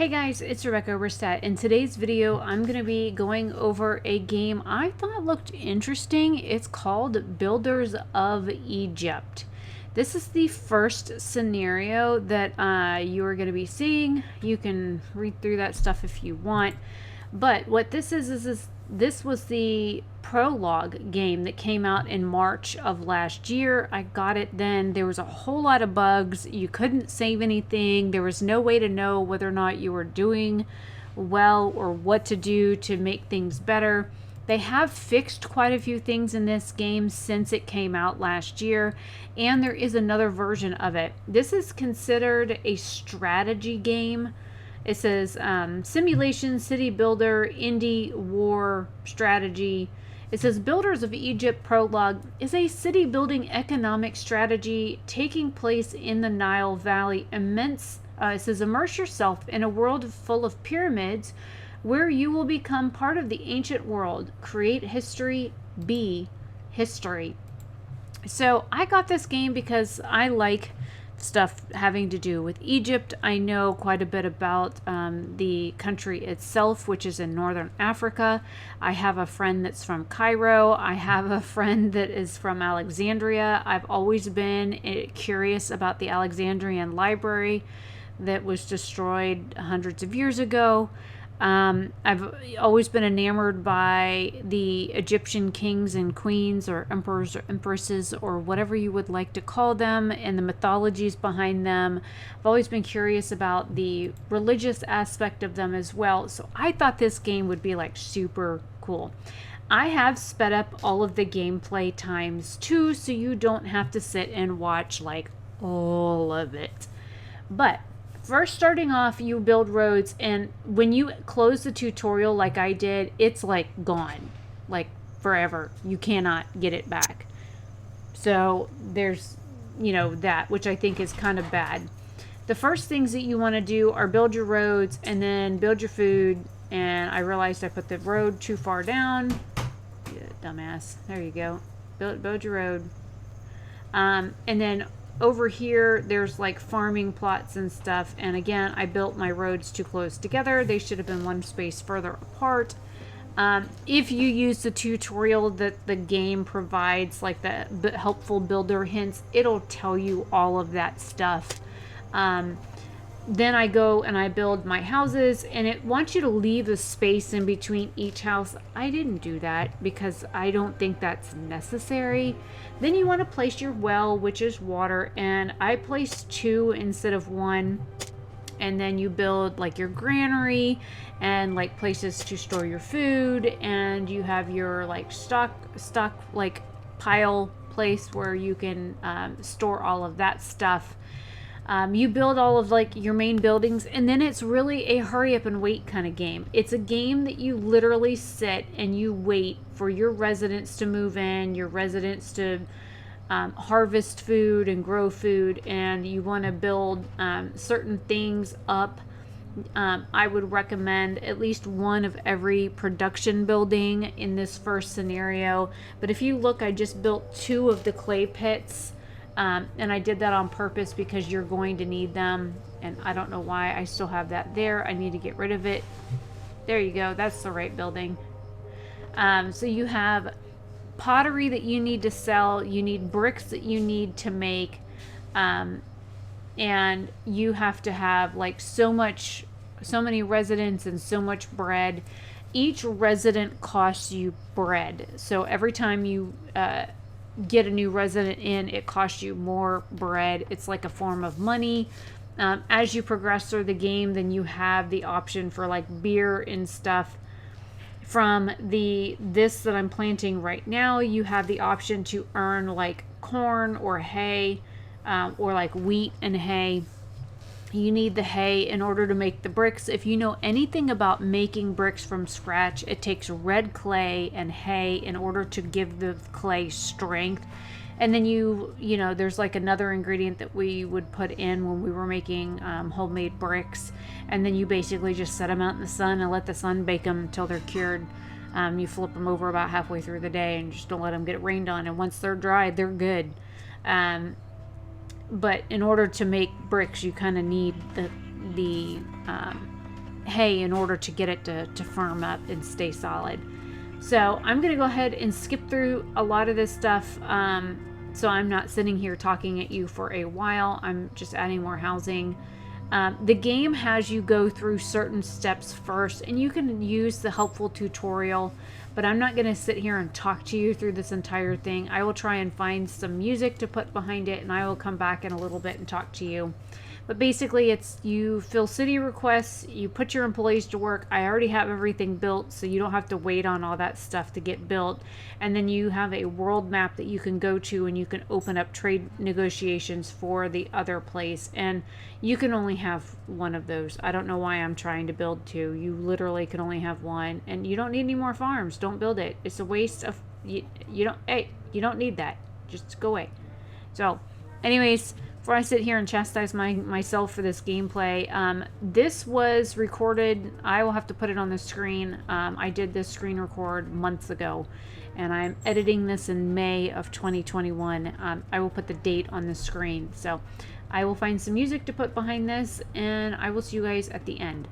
Hey guys, it's Rebecca Oberstadt. In today's video, I'm going to be going over a game I thought looked interesting. It's called Builders of Egypt. This is the first scenario that you are going to be seeing. You can read through that stuff if you want. But what this is this was the prologue game that came out in March of last year. I got it then. There was a whole lot of bugs. You couldn't save anything. There was no way to know whether or not you were doing well or what to do to make things better. They have fixed quite a few things in this game since it came out last year, and there is another version of it. This is considered a strategy game. It says simulation, city builder, indie, war, strategy. It says Builders of Egypt Prologue is a city building economic strategy taking place in the Nile Valley. It says immerse yourself in a world full of pyramids where you will become part of the ancient world. Create history, be history. So I got this game because I like stuff having to do with Egypt. I know quite a bit about the country itself, which is in northern Africa. I have a friend that's from Cairo. I have a friend that is from Alexandria. I've always been curious about the Alexandrian library that was destroyed hundreds of years ago. I've always been enamored by the Egyptian kings and queens, or emperors or empresses, or whatever you would like to call them, and the mythologies behind them. I've always been curious about the religious aspect of them as well. So I thought this game would be like super cool. I have sped up all of the gameplay times too, so you don't have to sit and watch like all of it. But first, starting off, you build roads, and when you close the tutorial like I did, it's like gone, like forever. You cannot get it back. So there's, that, which I think is kind of bad. The first things that you want to do are build your roads and then build your food. And I realized I put the road too far down. Yeah, dumbass. There you go. Build your road. And then over here, there's like farming plots and stuff. And again, I built my roads too close together. They should have been one space further apart. If you use the tutorial that the game provides, like the helpful builder hints, it'll tell you all of that stuff. Then I go and I build my houses, and it wants you to leave a space in between each house. I didn't do that because I don't think that's necessary. Then you want to place your well, which is water, and I placed 2 instead of 1. And then you build like your granary and like places to store your food, and you have your like stock like pile place where you can store all of that stuff. You build all of like your main buildings, and then it's really a hurry up and wait kind of game. It's a game that you literally sit and you wait for your residents to move in, your residents to harvest food and grow food, and you want to build certain things up. I would recommend at least one of every production building in this first scenario. But if you look, I just built 2 of the clay pits. And I did that on purpose because you're going to need them, and I don't know why I still have that there. I need to get rid of it. There you go. That's the right building. So you have pottery that you need to sell. You need bricks that you need to make. And you have to have like so many residents and so much bread. Each resident costs you bread. So every time you get a new resident in, it costs you more bread. It's like a form of money. As you progress through the game, then you have the option for like beer and stuff. From this that I'm planting right now, you have the option to earn like corn or hay, or like wheat and hay. You need the hay in order to make the bricks. If you know anything about making bricks from scratch, it takes red clay and hay in order to give the clay strength. And then there's like another ingredient that we would put in when we were making homemade bricks. And then you basically just set them out in the sun and let the sun bake them until they're cured. You flip them over about halfway through the day and just don't let them get rained on. And once they're dry, they're good. But in order to make bricks, you kind of need the hay in order to get it to firm up and stay solid. So I'm going to go ahead and skip through a lot of this stuff, so I'm not sitting here talking at you for a while. I'm just adding more housing. The game has you go through certain steps first, and you can use the helpful tutorial, but I'm not going to sit here and talk to you through this entire thing. I will try and find some music to put behind it, and I will come back in a little bit and talk to you. But basically, it's you fill city requests, you put your employees to work. I already have everything built, so you don't have to wait on all that stuff to get built. And then you have a world map that you can go to, and you can open up trade negotiations for the other place. And you can only have one of those. I don't know why I'm trying to build two. You literally can only have one, and you don't need any more farms. Don't build it. It's a waste of you don't need that. Just go away. So, anyways, before I sit here and chastise myself for this gameplay, this was recorded. I will have to put it on the screen. I did this screen record months ago, and I'm editing this in May of 2021. I will put the date on the screen. So I will find some music to put behind this, and I will see you guys at the end.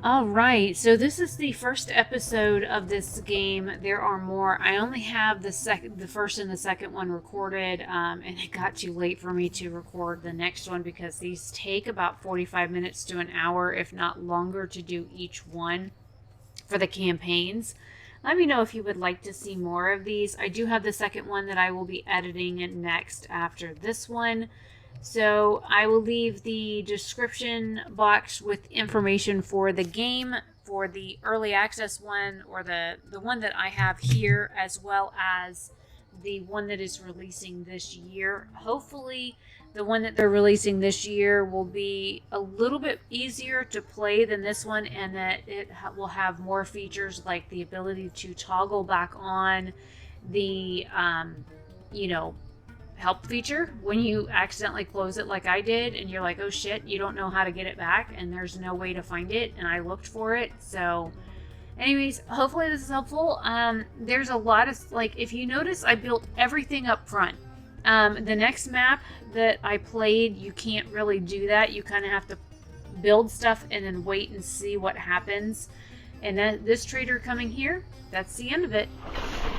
All right, so this is the first episode of this game. There are more. I only have the first and the second one recorded, and it got too late for me to record the next one because these take about 45 minutes to an hour, if not longer, to do each one for the campaigns. Let me know if you would like to see more of these. I do have the second one that I will be editing next after this one. So I will leave the description box with information for the game, for the early access one, or the one that I have here, as well as the one that is releasing this year. Hopefully the one that they're releasing this year will be a little bit easier to play than this one, and that it will have more features like the ability to toggle back on the you know, help feature when you accidentally close it like I did, and you're like, oh shit, you don't know how to get it back, and there's no way to find it, and I looked for it. So anyways, hopefully this is helpful. There's a lot of, like, if you notice, I built everything up front. The next map that I played, you can't really do that. You kind of have to build stuff and then wait and see what happens. And then this trader coming here, that's the end of it.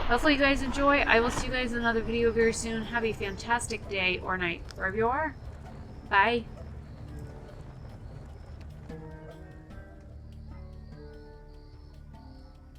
Hopefully you guys enjoy. I will see you guys in another video very soon. Have a fantastic day or night, wherever you are. Bye.